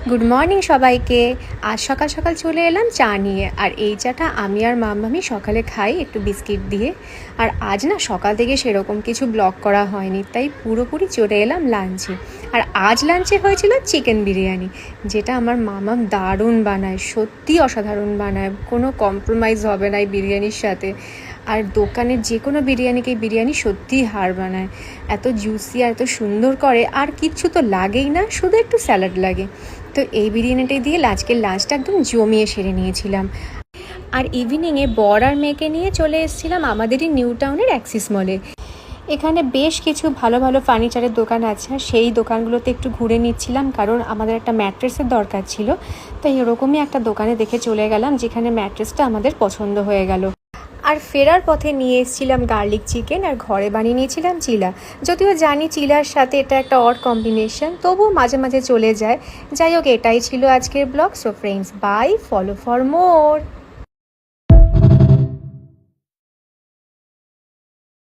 Good morning সবাইকে। আজ সকাল সকাল চলে এলাম চা নিয়ে। আর এই চাটা আমি আর মাম্মামি সকালে খাই একটু বিস্কিট দিয়ে। আর আজ না সকাল থেকে সেরকম কিছু ব্লগ করা হয়নি, তাই পুরোপুরি চলে এলাম লাঞ্চে। আর আজ লাঞ্চে হয়েছিল চিকেন বিরিয়ানি, যেটা আমার মামা দারুণ বানায়, সত্যি অসাধারণ বানায়, কোনো কম্প্রোমাইজ হবে না এই বিরিয়ানির সাথে। আর দোকানের যে কোনো বিরিয়ানিকে এই বিরিয়ানি সত্যিই হার বানায়, এত জুসি আর এত সুন্দর করে। আর কিচ্ছু তো লাগেই না, শুধু একটু স্যালাড লাগে। তো এই বিরিয়ানিটাই দিয়ে আজকের লাঞ্চটা একদম জমিয়ে সেরে নিয়েছিলাম। আর ইভিনিংয়ে বর আর মেয়েকে নিয়ে চলে এসেছিলাম আমাদেরই নিউ টাউনের অ্যাক্সিস মলে। এখানে বেশ কিছু ভালো ভালো ফার্নিচারের দোকান আছে, আর সেই দোকানগুলোতে একটু ঘুরে নিচ্ছিলাম, কারণ আমাদের একটা ম্যাট্রেসের দরকার ছিল। তাই এরকমই একটা দোকানে দেখে চলে গেলাম, যেখানে ম্যাট্রেসটা আমাদের পছন্দ হয়ে গেল। আর ফেরার পথে নিয়ে এসেছিলাম গার্লিক চিকেন, আর ঘরে বানিয়ে নিয়েছিলাম চিলা। যদিও জানি চিলার সাথে এটা একটা অড কম্বিনেশন, তবুও মাঝে মাঝে চলে যায়। যাই হোক, এটাই ছিল আজকের blog. So friends, bye, follow for more.